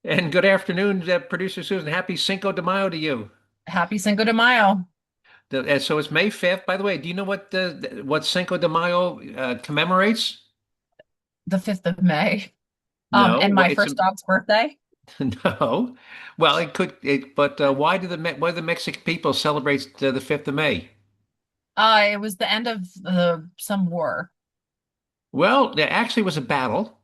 And good afternoon, Producer Susan. Happy Cinco de Mayo to you. Happy Cinco de Mayo, And so it's May 5th. By the way, do you know what Cinco de Mayo commemorates? the 5th of May. No, And well, my first dog's birthday. no. Well, but why do why do the Mexican people celebrate the 5th of May? It was the end of some war. Well, there actually was a battle.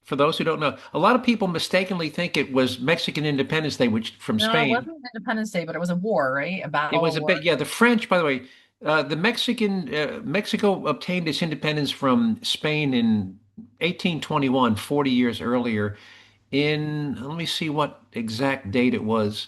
For those who don't know, a lot of people mistakenly think it was Mexican Independence Day, which from No, it Spain. wasn't Independence Day, but it was a war, right? A It battle, a was a war. bit, yeah. The French, by the way, Mexico obtained its independence from Spain in 1821, 40 years earlier. Let me see what exact date it was.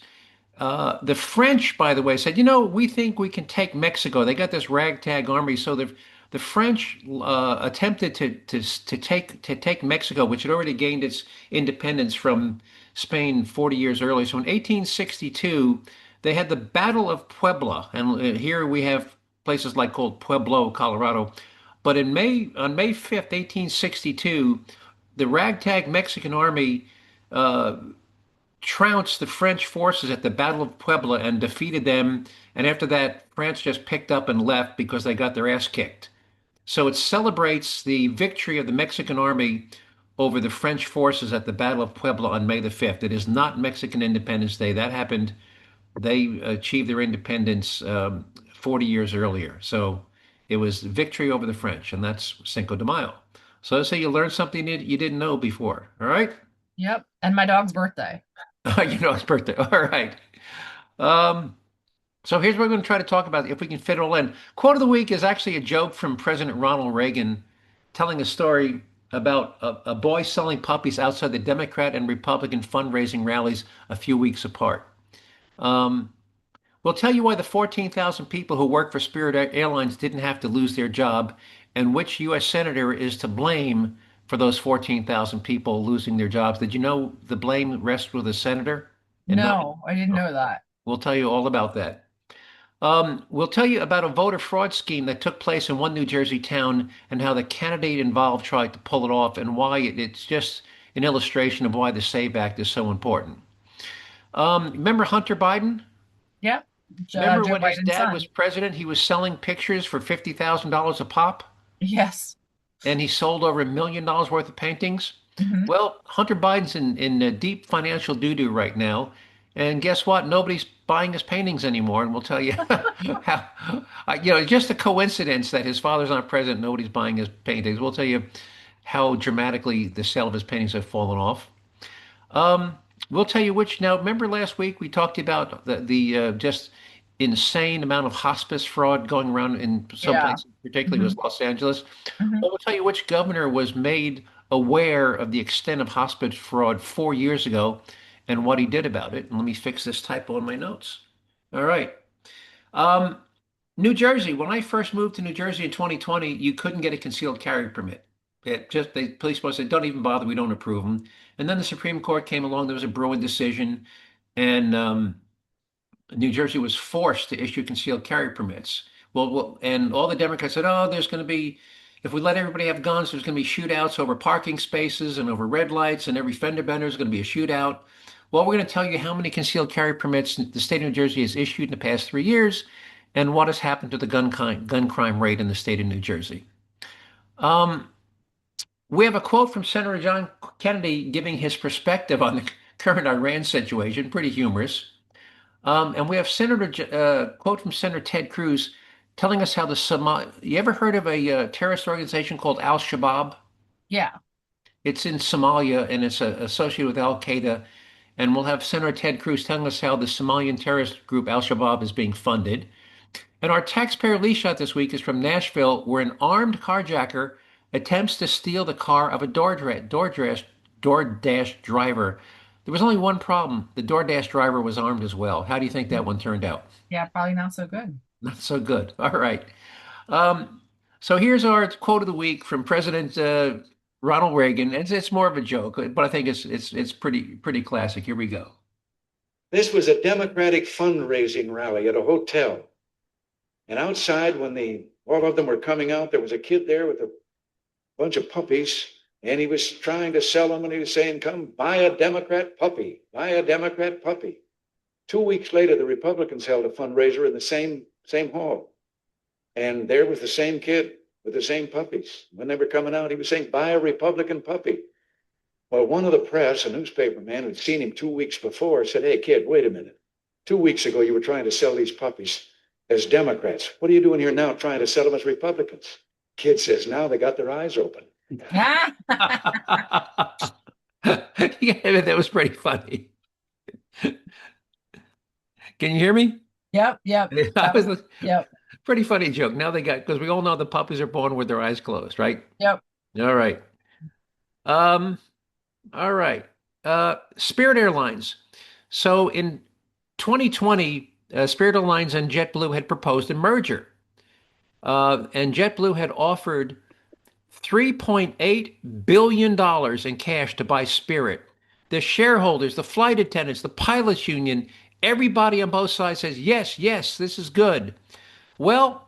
The French, by the way, said, we think we can take Mexico. They got this ragtag army, so the French attempted to take Mexico, which had already gained its independence from Spain 40 years earlier. So in 1862, they had the Battle of Puebla, and here we have places like called Pueblo, Colorado. But on May 5th, 1862, the ragtag Mexican army uh, trounced the French forces at the Battle of Puebla and defeated them. And after that, France just picked up and left because they got their ass kicked. So it celebrates the victory of the Mexican army over the French forces at the Battle of Puebla on May the 5th. It is not Mexican Independence Day. That happened, they achieved their independence 40 years earlier. So it was victory over the French, and that's Cinco de Mayo. So let's say you learned something you didn't know before. All right? Yep. And my dog's birthday. You know his birthday. All right. Um, so here's what we're going to try to talk about if we can fit it all in. Quote of the week is actually a joke from President Ronald Reagan telling a story about a boy selling puppies outside the Democrat and Republican fundraising rallies a few weeks apart. Um, we'll tell you why the 14,000 people who work for Spirit Airlines didn't have to lose their job and which U.S. senator is to blame for those 14,000 people losing their jobs. Did you know the blame rests with the senator and not? No, I didn't know that. We'll tell you all about that. We'll tell you about a voter fraud scheme that took place in one New Jersey town and how the candidate involved tried to pull it off and why it's just an illustration of why the SAVE Act is so important. Remember Hunter Biden? Yep. Remember Joe when his Biden's dad was son. president, he was selling pictures for $50,000 a pop, Yes. and he sold over $1 million worth of paintings? Hmm. Well, Hunter Biden's in deep financial doo-doo right now. And guess what? Nobody's buying his paintings anymore. And we'll tell you how, just a coincidence that his father's not president, nobody's buying his paintings. We'll tell you how dramatically the sale of his paintings have fallen off. Um, we'll tell you which. Now, remember last week we talked about the just insane amount of hospice fraud going around in some Yeah. places, particularly Hmm. was Los Angeles. Hmm. Well, we'll tell you which governor was made aware of the extent of hospice fraud 4 years ago and what he did about it. And let me fix this typo in my notes. All right. Um, New Jersey. When I first moved to New Jersey in 2020, you couldn't get a concealed carry permit. The police force said, "Don't even bother. We don't approve them." And then the Supreme Court came along. There was a Bruin decision, and New Jersey was forced to issue concealed carry permits. And all the Democrats said, "Oh, there's going to be, if we let everybody have guns, there's going to be shootouts over parking spaces and over red lights, and every fender bender is going to be a shootout." Well, we're going to tell you how many concealed carry permits the state of New Jersey has issued in the past 3 years, and what has happened to the gun crime rate in the state of New Jersey. Um, we have a quote from Senator John Kennedy giving his perspective on the current Iran situation, pretty humorous. And we have quote from Senator Ted Cruz telling us how you ever heard of a terrorist organization called Al-Shabaab? Yeah. It's in Somalia and it's associated with Al-Qaeda. And we'll have Senator Ted Cruz telling us how the Somalian terrorist group Al-Shabaab is being funded. And our taxpayer lease shot this week is from Nashville, where an armed carjacker attempts to steal the car of a DoorDash driver. There was only one problem. The DoorDash driver was armed as well. How do you think that one turned out? Yeah, probably not so good. Not so good. All right. Um, so here's our quote of the week from President Ronald Reagan. It's more of a joke, but I think it's pretty classic. Here we go. This was a Democratic fundraising rally at a hotel. And outside, when all of them were coming out, there was a kid there with a bunch of puppies. And he was trying to sell them, and he was saying, come buy a Democrat puppy, buy a Democrat puppy. 2 weeks later, the Republicans held a fundraiser in the same hall. And there was the same kid with the same puppies. When they were coming out, he was saying, buy a Republican puppy. Well, one of the press, a newspaper man who'd seen him 2 weeks before, said, hey, kid, wait a minute. 2 weeks ago, you were trying to sell these puppies as Democrats. What are you doing here now trying to sell them as Republicans? Kid says, now they got their eyes open. Yeah, that was pretty funny. Can you hear me? Yep. That was Yep. pretty funny joke. Now they got, because we all know the puppies are born with their eyes closed, right? Yep. All right. Um, all right. Spirit Airlines. So in 2020, Spirit Airlines and JetBlue had proposed a merger. And JetBlue had offered $3.8 billion in cash to buy Spirit. The shareholders, the flight attendants, the pilots union, everybody on both sides says, yes, yes, this is good. Well,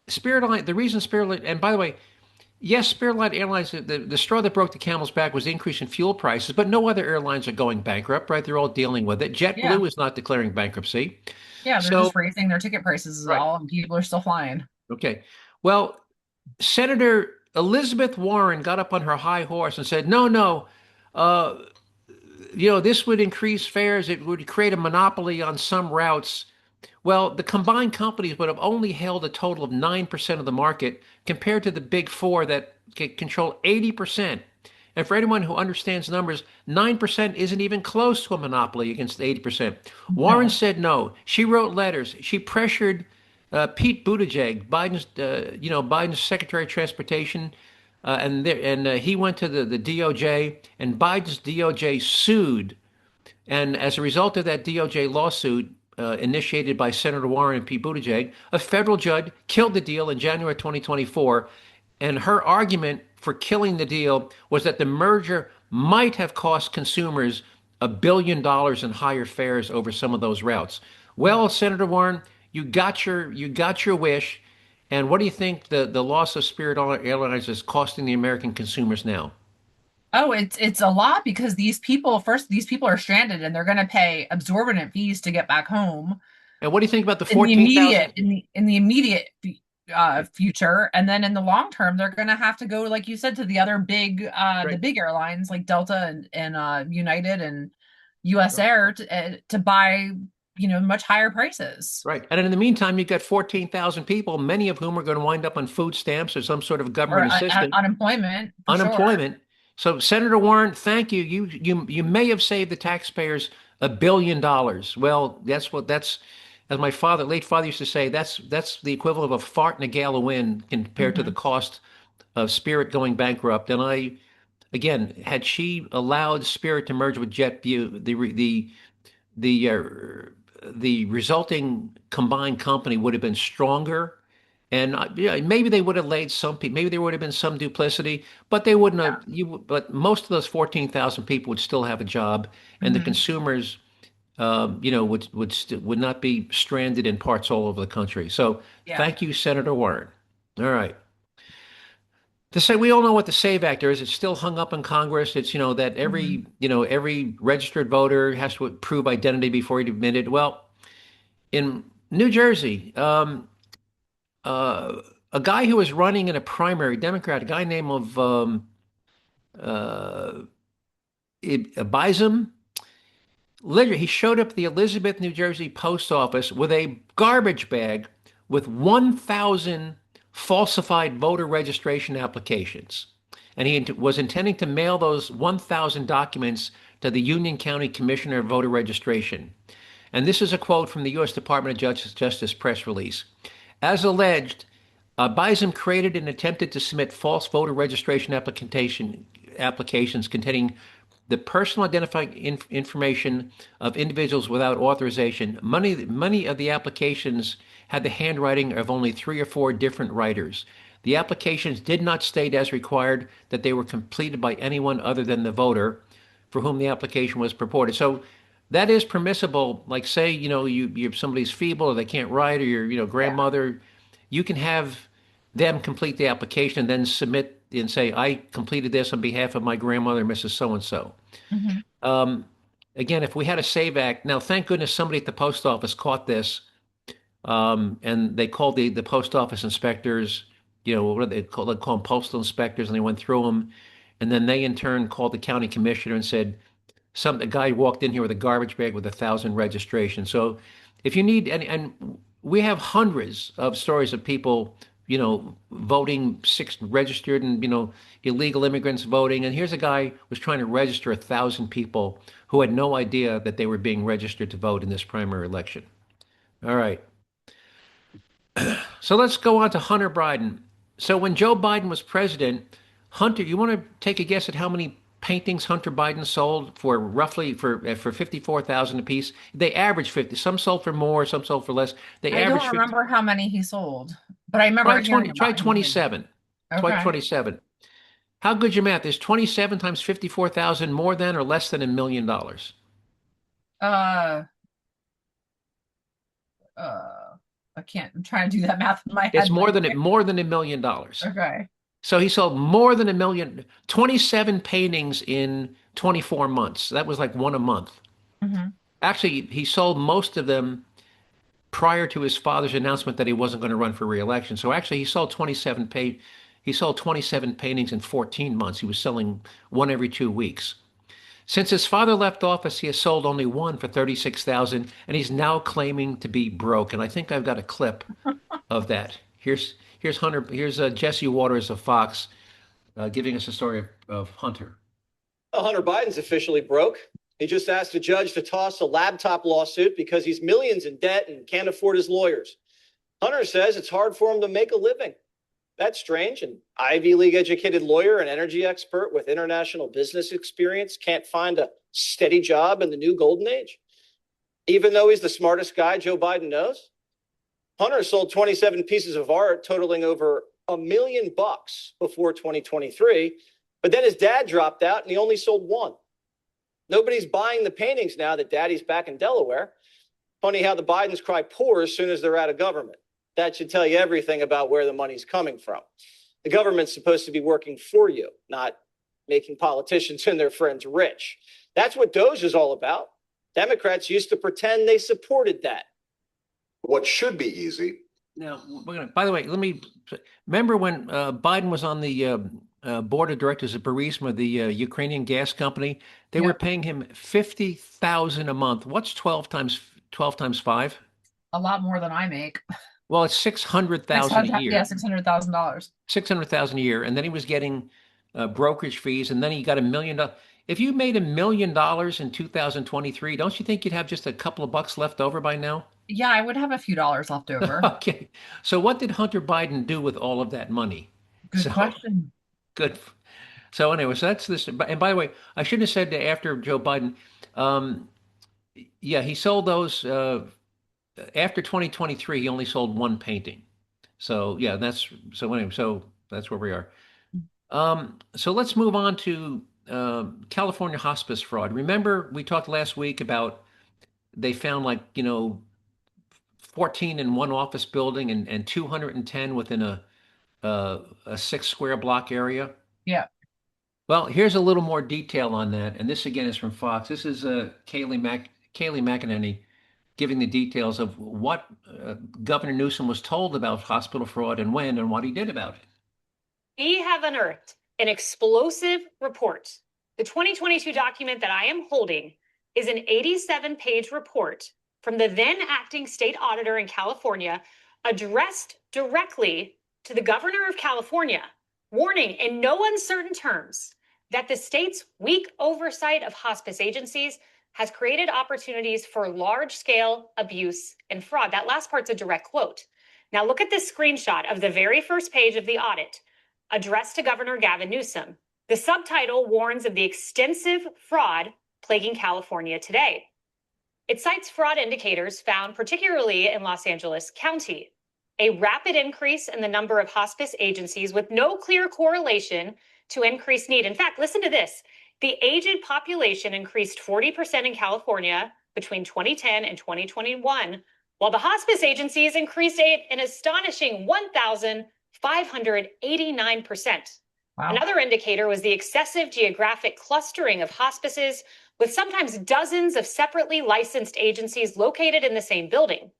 Spirit Airlines, the reason Spirit, and by the way, yes, Spirit Airlines, the straw that broke the camel's back was the increase in fuel prices, but no other airlines are going bankrupt, right? They're all dealing with it. JetBlue Yeah. is not declaring bankruptcy. Yeah, they're just raising their ticket prices is Right. all, and people are still flying. Okay. Well, Senator Elizabeth Warren got up on her high horse and said, no, this would increase fares. It would create a monopoly on some routes. Well, the combined companies would have only held a total of 9% of the market compared to the big four that control 80%. And for anyone who understands numbers, 9% isn't even close to a monopoly against 80%. Warren said no. She wrote letters. She pressured Pete Buttigieg, Biden's Secretary of Transportation, and he went to the DOJ, and Biden's DOJ sued. And as a result of that DOJ lawsuit initiated by Senator Warren and Pete Buttigieg, a federal judge killed the deal in January 2024. And her argument for killing the deal was that the merger might have cost consumers $1 billion in higher fares over some of those routes. Well, Senator Warren, you got your wish. And what do you think the loss of Spirit Airlines is costing the American consumers now? Oh, it's a lot because these people are stranded and they're going to pay exorbitant fees to get back home. And what do you think about the 14,000? In the immediate future, and then in the long term, they're going to have to go, like you said, to the other big the big airlines like Delta and United and US Air to buy much higher prices. Right. And in the meantime, you've got 14,000 people, many of whom are going to wind up on food stamps or some sort of government assistance. Unemployment. Unemployment. Sure. So, Senator Warren, thank you. You may have saved the taxpayers $1 billion. Well, that's as my late father used to say, that's the equivalent of a fart in a gale of wind compared to the cost of Spirit going bankrupt. And again, had she allowed Spirit to merge with JetBlue, the resulting combined company would have been stronger. And maybe they would have laid some people, maybe there would have been some duplicity, but they wouldn't have. But most of those 14,000 people would still have a job, and the consumers, would not be stranded in parts all over the country. So, thank you, Senator Warren. All right. To say we all know what the SAVE Act is. It's still hung up in Congress. It's that every registered voter has to prove identity before he's admitted. Well, in New Jersey. A guy who was running in a primary Democrat, a guy named Bison, literally, he showed up at the Elizabeth, New Jersey post office with a garbage bag with 1,000 falsified voter registration applications. And he was intending to mail those 1,000 documents to the Union County Commissioner of Voter Registration. And this is a quote from the U.S. Department of Justice press release. As alleged, Bison created and attempted to submit false voter registration applications containing the personal identifying information of individuals without authorization. Many of the applications had the handwriting of only 3 or 4 different writers. The applications did not state as required that they were completed by anyone other than the voter for whom the application was purported. So that is permissible. Like say, you're somebody's feeble or they can't write, or your grandmother, you can have them complete the application and then submit and say, I completed this on behalf of my grandmother, Mrs. So-and-so. Mhm. Again, if we had a SAVE Act, now thank goodness somebody at the post office caught this, and they called the post office inspectors, what do they call them postal inspectors, and they went through them, and then they in turn called the county commissioner and said, a guy walked in here with a garbage bag with 1,000 registrations. So if you need, and we have hundreds of stories of people, voting, six registered, and illegal immigrants voting. And here's a guy who was trying to register 1,000 people who had no idea that they were being registered to vote in this primary election. All right. So let's go on to Hunter Biden. So when Joe Biden was president, Hunter, you want to take a guess at how many paintings Hunter Biden sold for roughly for 54,000 apiece? They average 50. Some sold for more, some sold for less. They I average don't 50. remember how many he sold, but I remember Try hearing 20, try about him. 27. Try Okay. 27. How good's your math? Is 27 times 54,000 more than or less than $1 million? Uh, I can't. I'm trying to do that math in my It's head. more than $1 million. Okay. So he sold more than 27 paintings in 24 months. That was like one a month. Hmm. Actually, he sold most of them prior to his father's announcement that he wasn't going to run for re-election. So actually, he sold 27 paintings in 14 months. He was selling one every 2 weeks. Since his father left office, he has sold only one for 36,000, and he's now claiming to be broke. And I think I've got a clip of that. Here's Hunter. Here's Jesse Waters of Fox giving us a story of Hunter. Hunter Biden's officially broke. He just asked a judge to toss a laptop lawsuit because he's millions in debt and can't afford his lawyers. Hunter says it's hard for him to make a living. That's strange. An Ivy League educated lawyer and energy expert with international business experience can't find a steady job in the new golden age. Even though he's the smartest guy Joe Biden knows, Hunter sold 27 pieces of art totaling over $1 million before 2023. But then his dad dropped out and he only sold one. Nobody's buying the paintings now that daddy's back in Delaware. Funny how the Bidens cry poor as soon as they're out of government. That should tell you everything about where the money's coming from. The government's supposed to be working for you, not making politicians and their friends rich. That's what DOGE is all about. Democrats used to pretend they supported that. What should be easy. Now, by the way, let me remember when Biden was on the board of directors of Burisma, the Ukrainian gas company. They were paying him $50,000 a month. What's 12 times 5? A lot more than I make. Well, it's $600,000 a year. Yeah, $600,000. $600,000 a year, and then he was getting brokerage fees, and then he got $1 million. If you made $1 million in 2023, don't you think you'd have just a couple of bucks left over by now? Yeah, I would have a few dollars left over. Okay. So what did Hunter Biden do with all of that money? Good question. Good. So anyway, so that's this. And by the way, I shouldn't have said that after Joe Biden. Yeah, he sold those after 2023. He only sold one painting. So yeah, so that's where we are. So let's move on to California hospice fraud. Remember, we talked last week about they found 14 in one office building and 210 within a 6 square block area. Yeah. Well, here's a little more detail on that, and this again is from Fox. This is Kayleigh McEnany giving the details of what Governor Newsom was told about hospital fraud and when and what he did about it. We have unearthed an explosive report. The 2022 document that I am holding is an 87-page report from the then acting state auditor in California, addressed directly to the governor of California, warning in no uncertain terms that the state's weak oversight of hospice agencies has created opportunities for large-scale abuse and fraud. That last part's a direct quote. Now look at this screenshot of the very first page of the audit, addressed to Governor Gavin Newsom. The subtitle warns of the extensive fraud plaguing California today. It cites fraud indicators found particularly in Los Angeles County, a rapid increase in the number of hospice agencies with no clear correlation to increased need. In fact, listen to this. The aged population increased 40% in California between 2010 and 2021, while the hospice agencies increased an astonishing 1,589%. Wow. Another indicator was the excessive geographic clustering of hospices, with sometimes dozens of separately licensed agencies located in the same building,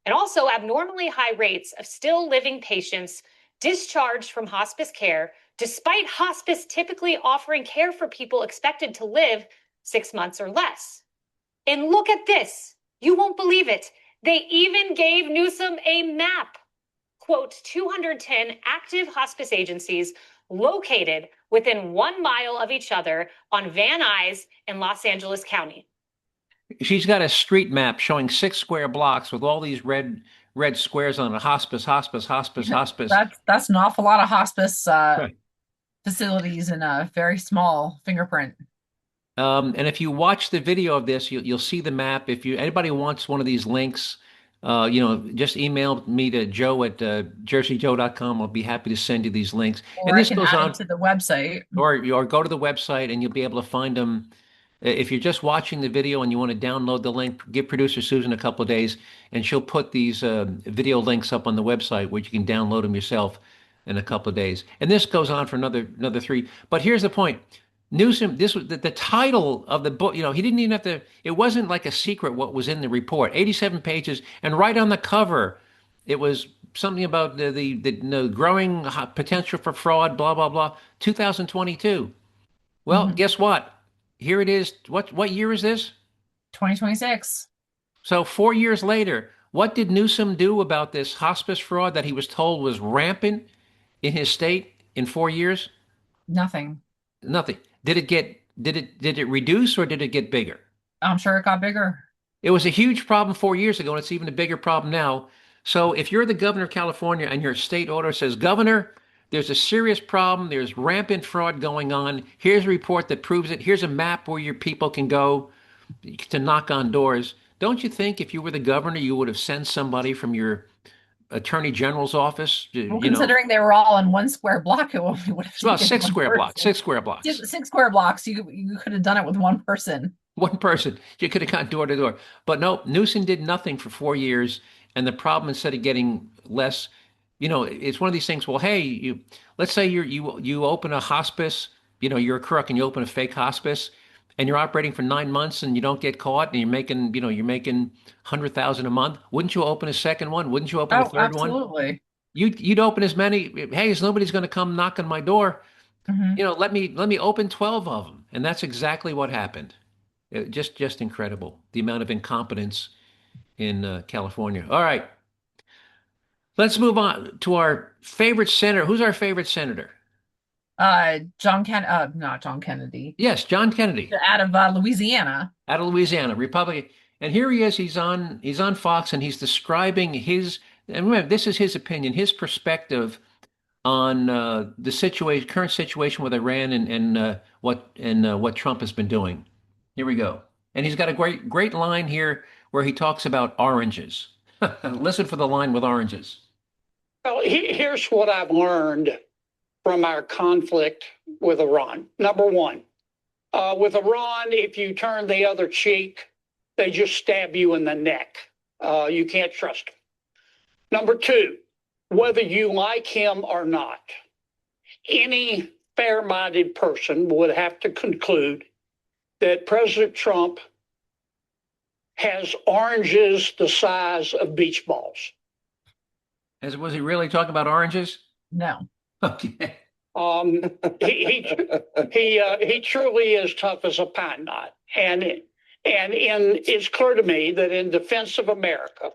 and also abnormally high rates of still living patients discharged from hospice care, despite hospice typically offering care for people expected to live 6 months or less. And look at this. You won't believe it. They even gave Newsom a map. Quote, 210 active hospice agencies located within 1 mile of each other on Van Nuys in Los Angeles County. She's got a street map showing 6 square blocks with all these red squares on it. Hospice, hospice, hospice, hospice. That's an awful lot of hospice Right. facilities in a very small fingerprint. And if you watch the video of this, you'll see the map. If anybody wants one of these links, just email me to Joe at JerzeeJoe.com. I'll be happy to send you these links. Or And I this can goes add on, it to the website. or go to the website and you'll be able to find them. If you're just watching the video and you want to download the link, give producer Susan a couple of days, and she'll put these video links up on the website where you can download them yourself in a couple of days. And this goes on for another 3. But here's the point. Newsom, this was the title of the book. He didn't even have to. It wasn't like a secret what was in the report. 87 pages, and right on the cover, it was something about the growing potential for fraud. Blah blah blah. 2022. Well, guess what? Here it is. What year is this? 2026. So 4 years later, what did Newsom do about this hospice fraud that he was told was rampant in his state in 4 years? Nothing. Nothing. Did it reduce or did it get bigger? I'm sure it got bigger. It was a huge problem 4 years ago, and it's even a bigger problem now. So if you're the governor of California and your state order says, Governor, there's a serious problem, there's rampant fraud going on, here's a report that proves it, here's a map where your people can go to knock on doors. Don't you think if you were the governor, you would have sent somebody from your attorney general's office? Considering they were all in 1 square block, it would have Well, 6 square blocks. 6 square blocks. 6 square blocks. You could have done it with one person. One person. You could have gone door to door. But no, Newsom did nothing for 4 years, and the problem, instead of getting less, it's one of these things. Well, hey, let's say you open a hospice. You're a crook and you open a fake hospice, and you're operating for 9 months and you don't get caught, and you're making $100,000 a month. Wouldn't you open a second one? Wouldn't you open a third one? Absolutely. You'd open as many. Hey, nobody's going to come knock on my door. Let me open 12 of them, and that's exactly what happened. Just incredible, the amount of incompetence in California. All right. Let's move on to our favorite senator. Who's our favorite senator? Not John Kennedy. Yes, John Kennedy. Out of Louisiana. Out of Louisiana, Republican. And here he is. He's on Fox, and he's describing and remember, this is his opinion, his perspective on the current situation with Iran and what Trump has been doing. Here we go. And he's got a great line here where he talks about oranges. Listen for the line with oranges. Well, here's what I've learned from our conflict with Iran. Number one, with Iran, if you turn the other cheek, they just stab you in the neck. You can't trust them. Number two, whether you like him or not, any fair-minded person would have to conclude that President Trump has oranges the size of beach balls. Was he really talking about oranges? No. Okay. He truly is tough as a pine knot, and it's clear to me that in defense of America,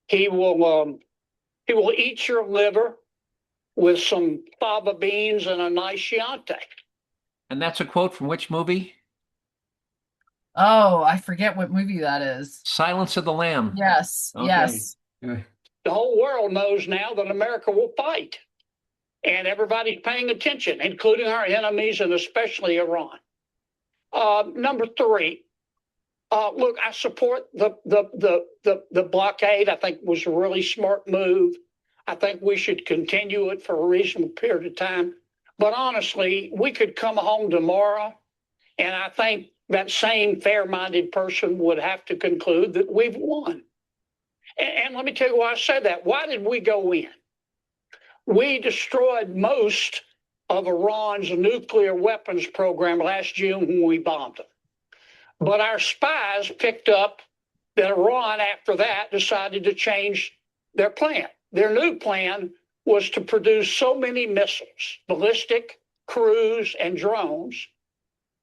he will eat your liver with some fava beans and a nice Chianti. And that's a quote from which movie? Oh, I forget what movie that is. Silence of the Lamb. Yes. Okay. Yes. The whole world knows now that America will fight, and everybody's paying attention, including our enemies and especially Iran. Number three, look, I support the blockade. I think it was a really smart move. I think we should continue it for a reasonable period of time. But honestly, we could come home tomorrow, and I think that same fair-minded person would have to conclude that we've won. And let me tell you why I said that. Why did we go in? We destroyed most of Iran's nuclear weapons program last June when we bombed them. But our spies picked up that Iran, after that, decided to change their plan. Their new plan was to produce so many missiles, ballistic, cruise, and drones,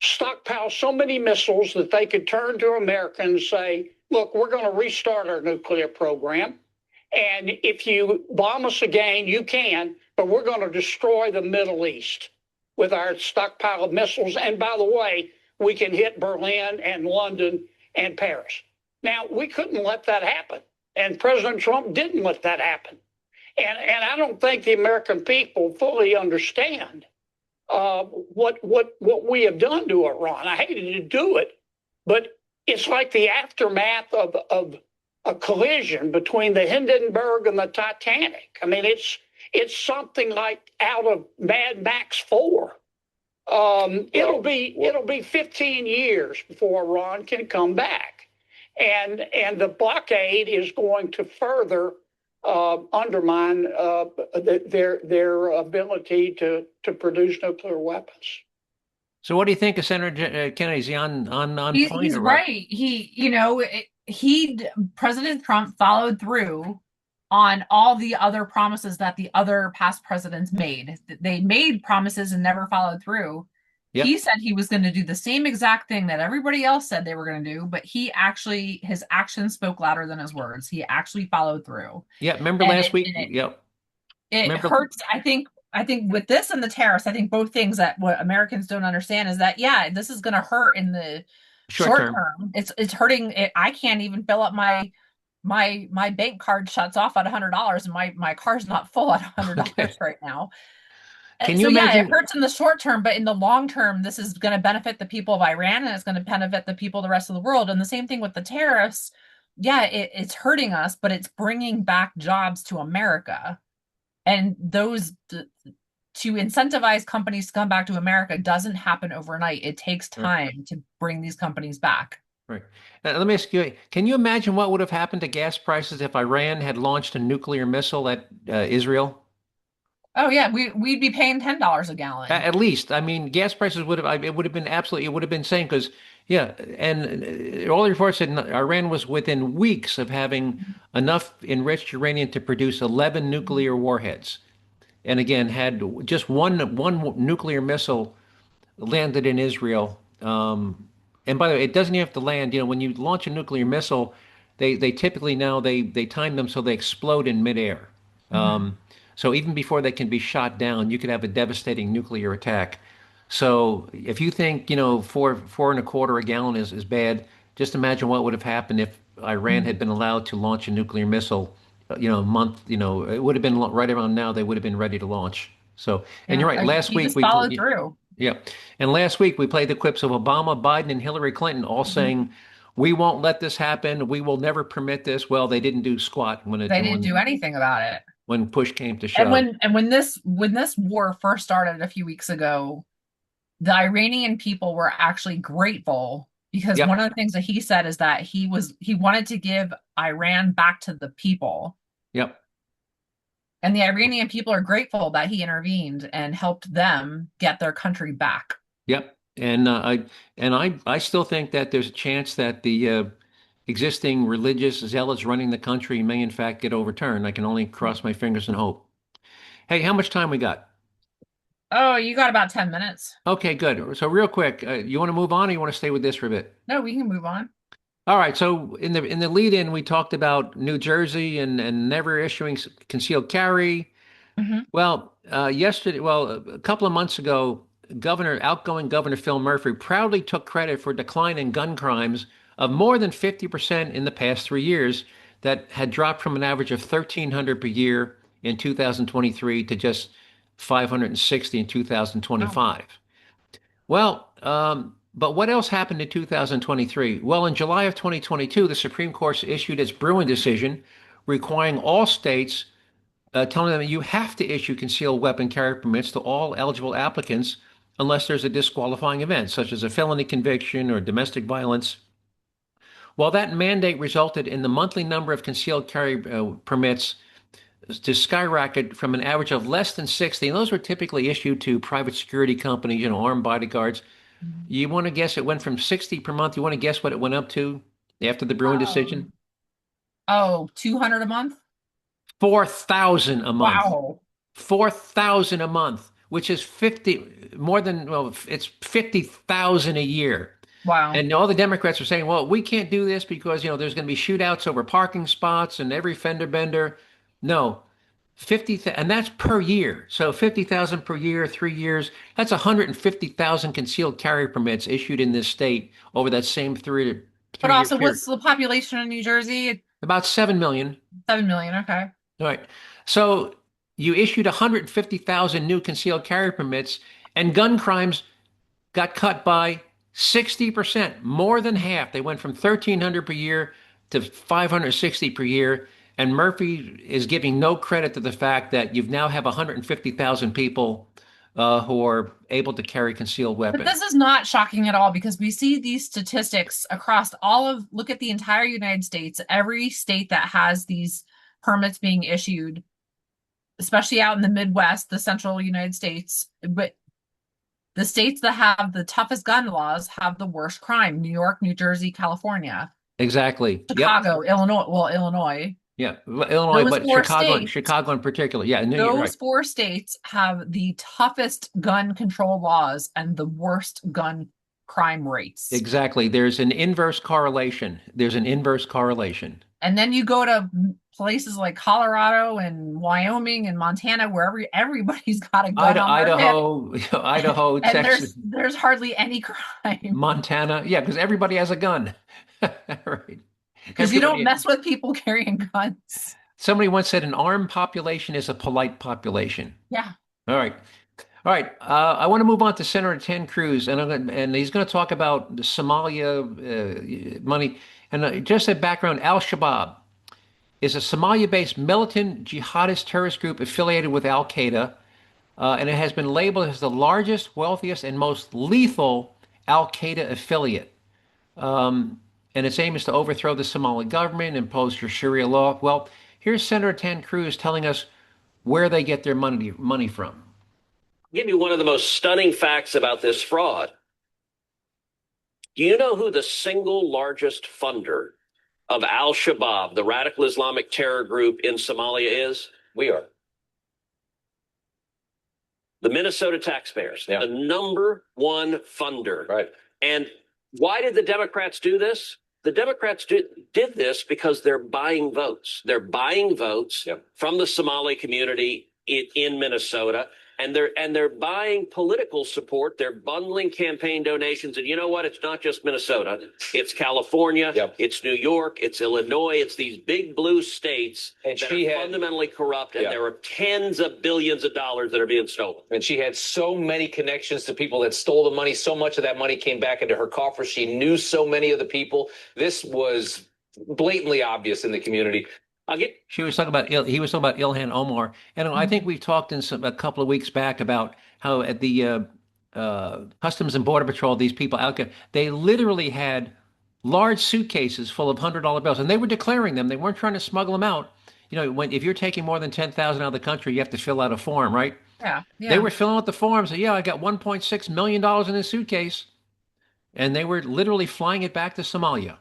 stockpile so many missiles that they could turn to America and say, look, we're going to restart our nuclear program. And if you bomb us again, you can, but we're going to destroy the Middle East with our stockpile of missiles. And by the way, we can hit Berlin and London and Paris. Now, we couldn't let that happen. And President Trump didn't let that happen. And I don't think the American people fully understand what we have done to Iran. I hated to do it, but it's like the aftermath of a collision between the Hindenburg and the Titanic. I mean, it's something like out of Mad Max 4. It'll be 15 years before Iran can come back, and the blockade is going to further undermine their ability to produce nuclear weapons. So, what do you think of Senator Kennedy? Is he on point? He's right. President Trump followed through on all the other promises that the other past presidents made. They made promises and never followed through. Yep. He said he was going to do the same exact thing that everybody else said they were going to do, but his actions spoke louder than his words. He actually followed through. Yeah, remember last week? Yep. It hurts. I think with this and the tariffs, I think both things that what Americans don't understand is that, yeah, this is going to hurt in the short term. It's hurting. I can't even fill up my bank card shuts off at $100 and my car's not full at $100 right now. Can you imagine? Yeah, it hurts in the short term, but in the long term, this is going to benefit the people of Iran and it's going to benefit the people of the rest of the world. And the same thing with the tariffs. Yeah, it's hurting us, but it's bringing back jobs to America. And those to incentivize companies to come back to America doesn't happen overnight. It takes time to bring these companies back. Right. Now, let me ask you, can you imagine what would have happened to gas prices if Iran had launched a nuclear missile at Israel? Oh yeah, we'd be paying $10 a gallon. At least. I mean, gas prices would have been insane because, yeah, and all the reports said Iran was within weeks of having enough enriched uranium to produce 11 nuclear warheads. And again, had just one nuclear missile landed in Israel. And by the way, it doesn't even have to land. You know, when you launch a nuclear missile, they typically now they time them so they explode in midair. So even before they can be shot down, you could have a devastating nuclear attack. So if you think, $4.25 a gallon is bad, just imagine what would have happened if Iran had been allowed to launch a nuclear missile, a month, it would have been right around now, they would have been ready to launch. So, and you're right, last week we followed through. Yeah. And last week we played the clips of Obama, Biden, and Hillary Clinton all saying, we won't let this happen. We will never permit this. Well, they didn't do squat they didn't do anything about it. When push came to shove. And when this war first started a few weeks ago, the Iranian people were actually grateful because one of the things that he said is that he wanted to give Iran back to the people. Yep. And the Iranian people are grateful that he intervened and helped them get their country back. Yep. And I still think that there's a chance that the existing religious zealots running the country may in fact get overturned. I can only cross my fingers and hope. Hey, how much time we got? Oh, you got about 10 minutes. Okay, good. So real quick, you want to move on or you want to stay with this for a bit? No, we can move on. All right. So in the lead in, we talked about New Jersey and never issuing concealed carry. Well, a couple of months ago, outgoing Governor Phil Murphy proudly took credit for decline in gun crimes of more than 50% in the past 3 years that had dropped from an average of 1,300 per year in 2023 to just 560 in 2025. Well, but what else happened in 2023? Well, in July of 2022, the Supreme Court issued its Bruin decision requiring all states, telling them you have to issue concealed weapon carry permits to all eligible applicants unless there's a disqualifying event, such as a felony conviction or domestic violence. While that mandate resulted in the monthly number of concealed carry permits to skyrocket from an average of less than 60. And those were typically issued to private security companies, armed bodyguards. You want to guess it went from 60 per month? You want to guess what it went up to after the Bruin decision? 200 a month? 4,000 a month. Wow. 4,000 a month, which is 50 more than, well, it's 50,000 a year. Wow. And all the Democrats are saying, well, we can't do this because, there's going to be shootouts over parking spots and every fender bender. No, 50, and that's per year. So 50,000 per year, 3 years. That's 150,000 concealed carry permits issued in this state over that same three But year also, period. what's the population in New Jersey? About 7 million. 7 million. Okay. All right. So you issued 150,000 new concealed carry permits, and gun crimes got cut by 60%, more than half. They went from 1,300 per year to 560 per year. And Murphy is giving no credit to the fact that you now have 150,000 people who are able to carry concealed weapons. But this is not shocking at all because we see these statistics across look at the entire United States, every state that has these permits being issued, especially out in the Midwest, the central United States. But the states that have the toughest gun laws have the worst crime: New York, New Jersey, California. Exactly. Chicago, yep. Illinois. Yeah, Illinois, those but Chicago in particular. Yeah, those right. 4 states have the toughest gun control laws and the worst gun crime rates. Exactly. There's an inverse correlation. And then you go to places like Colorado and Wyoming and Montana, where everybody's got a gun on Idaho, and Texas. There's hardly any crime. Montana, yeah, because everybody has a gun. Right. Because you don't mess with people carrying guns. Somebody once said an armed population is a polite population. Yeah. All right. I want to move on to Senator Ted Cruz, and he's going to talk about the Somalia money. And just a background, Al-Shabaab is a Somalia-based militant jihadist terrorist group affiliated with Al-Qaeda, and it has been labeled as the largest, wealthiest, and most lethal Al-Qaeda affiliate. And its aim is to overthrow the Somali government, impose Sharia law. Well, here's Senator Ted Cruz telling us where they get their money from. I'll give you one of the most stunning facts about this fraud. Do you know who the single largest funder of Al-Shabaab, the radical Islamic terror group in Somalia, is? We are. The Minnesota taxpayers, the number one funder. Right. And why did the Democrats do this? The Democrats did this because they're buying votes. They're buying votes from the Somali community in Minnesota, and they're buying political support. They're bundling campaign donations. And you know what? It's not just Minnesota. It's California. It's New York. It's Illinois. It's these big blue states that are fundamentally corrupt. And there are tens of billions of dollars that are being stolen. And she had so many connections to people that stole the money. So much of that money came back into her coffers. She knew so many of the people. This was blatantly obvious in the community. He was talking about Ilhan Omar, and I think we've talked a couple of weeks back about how at the Customs and Border Patrol, these people out there, they literally had large suitcases full of $100 bills, and they were declaring them. They weren't trying to smuggle them out. If you're taking more than 10,000 out of the country, you have to fill out a form, right? Yeah. They were filling out the forms. So, I got $1.6 million in this suitcase, and they were literally flying it back to Somalia.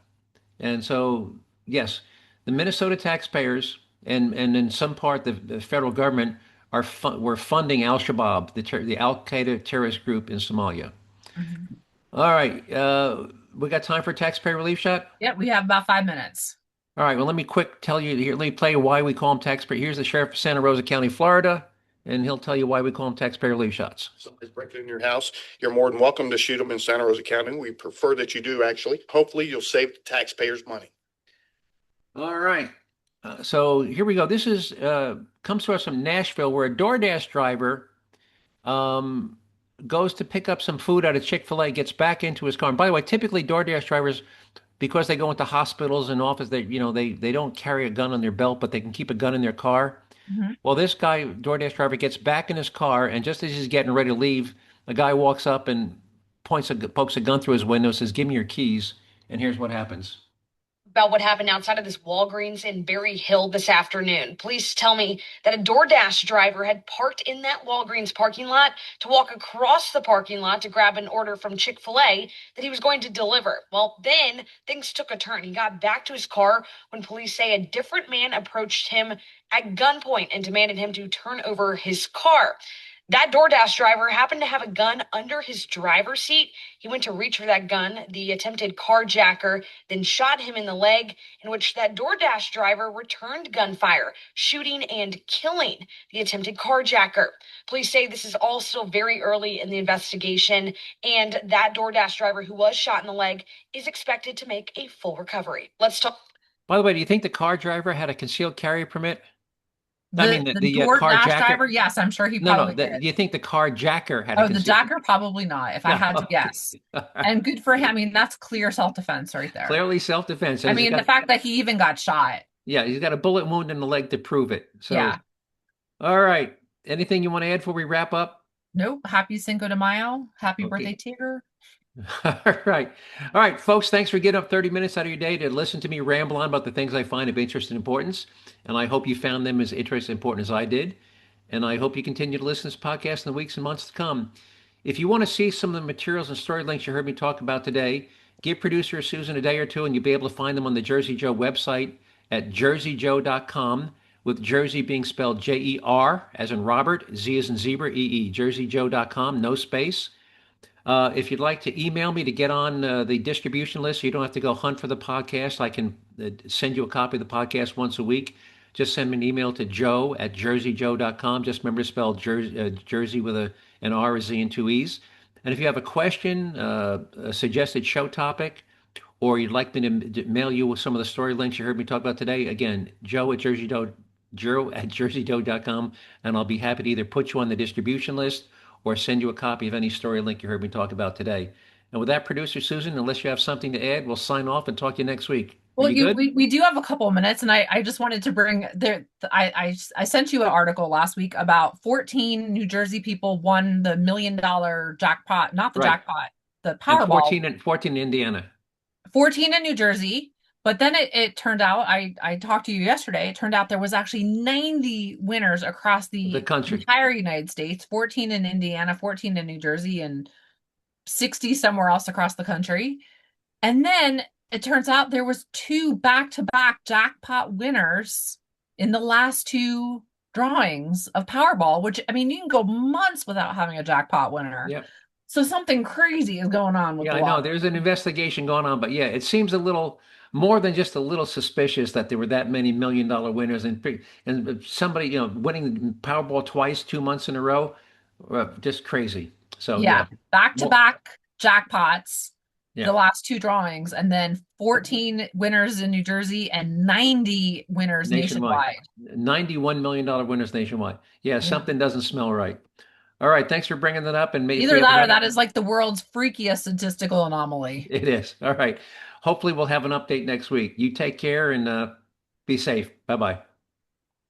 And so, yes. The Minnesota taxpayers and in some part the federal government were funding Al-Shabaab, the Al-Qaeda terrorist group in Somalia. Mm-hmm. All right. We got time for a taxpayer relief shot? Yeah, we have about 5 minutes. All right. Well, let me tell you here. Let me play why we call them taxpayer. Here's the sheriff of Santa Rosa County, Florida, and he'll tell you why we call them taxpayer relief shots. Somebody's breaking in your house. You're more than welcome to shoot them in Santa Rosa County. We prefer that you do, actually. Hopefully, you'll save the taxpayers money. All right. So here we go. This is comes to us from Nashville, where a DoorDash driver goes to pick up some food at a Chick-fil-A, gets back into his car. And by the way, typically DoorDash drivers, because they go into hospitals and offices, they don't carry a gun on their belt, but they can keep a gun in their car. Mm-hmm. Well, this guy, DoorDash driver, gets back in his car, and just as he's getting ready to leave, a guy walks up and pokes a gun through his window, says, "Give me your keys." And here's what happens. about what happened outside of this Walgreens in Berry Hill this afternoon. Police tell me that a DoorDash driver had parked in that Walgreens parking lot to walk across the parking lot to grab an order from Chick-fil-A that he was going to deliver. Well, then things took a turn. He got back to his car when police say a different man approached him at gunpoint and demanded him to turn over his car. That DoorDash driver happened to have a gun under his driver's seat. He went to reach for that gun. The attempted carjacker then shot him in the leg, in which that DoorDash driver returned gunfire, shooting and killing the attempted carjacker. Police say this is all still very early in the investigation, and that DoorDash driver who was shot in the leg is expected to make a full recovery. Let's talk. By the way, do you think the car driver had a concealed carry permit? The DoorDash driver, yes, I'm sure he probably did. Do you think the carjacker had a the jacker? Probably not, if I had to guess. And good for him. I mean, that's clear self-defense right there. Clearly self-defense. I mean, the fact that he even got shot. Yeah, he's got a bullet wound in the leg to prove it. So, yeah. All right. Anything you want to add before we wrap up? Nope. Happy Cinco de Mayo. Happy birthday, Tigger. All right. All right, folks, thanks for getting up 30 minutes out of your day to listen to me ramble on about the things I find of interest and importance. And I hope you found them as interesting and important as I did. And I hope you continue to listen to this podcast in the weeks and months to come. If you want to see some of the materials and story links you heard me talk about today, give producer Susan a day or two and you'll be able to find them on the Jerzee Joe website at jerzeejoe.com, with Jersey being spelled J-E-R as in Robert, Z as in zebra, E-E, jerzeejoe.com, no space. If you'd like to email me to get on the distribution list so you don't have to go hunt for the podcast, I can send you a copy of the podcast once a week. Just send me an email to joe@jerzeejoe.com. Just remember to spell Jersey with an R, a Z, and two E's. And if you have a question, a suggested show topic, or you'd like me to mail you with some of the story links you heard me talk about today, again, joe@jerzeejoe.com, and I'll be happy to either put you on the distribution list or send you a copy of any story link you heard me talk about today. And with that, producer Susan, unless you have something to add, we'll sign off and talk to you next week. Well, we do have a couple of minutes, and I just wanted to bring there. I sent you an article last week about 14 New Jersey people won the $1 million jackpot, not the jackpot, the Powerball. 14 in Indiana. 14 in New Jersey. But then it turned out, I talked to you yesterday, it turned out there was actually 90 winners across the country, entire United States, 14 in Indiana, 14 in New Jersey, and 60 somewhere else across the country. And then it turns out there was 2 back-to-back jackpot winners in the last 2 drawings of Powerball, which, I mean, you can go months without having a jackpot winner. Yep. So something crazy is going on with the I know. There's an investigation going on, but yeah, it seems a little more than just a little suspicious that there were that many $1 million winners and somebody, winning Powerball twice, 2 months in a row, just crazy. So back-to-back jackpots, the last 2 drawings, and then 14 winners in New Jersey and 90 winners nationwide. $91 million winners nationwide. Yeah, something doesn't smell right. All right, thanks for bringing that up. And either that or that is like the world's freakiest statistical anomaly. It is. All right. Hopefully we'll have an update next week. You take care and be safe. Bye-bye.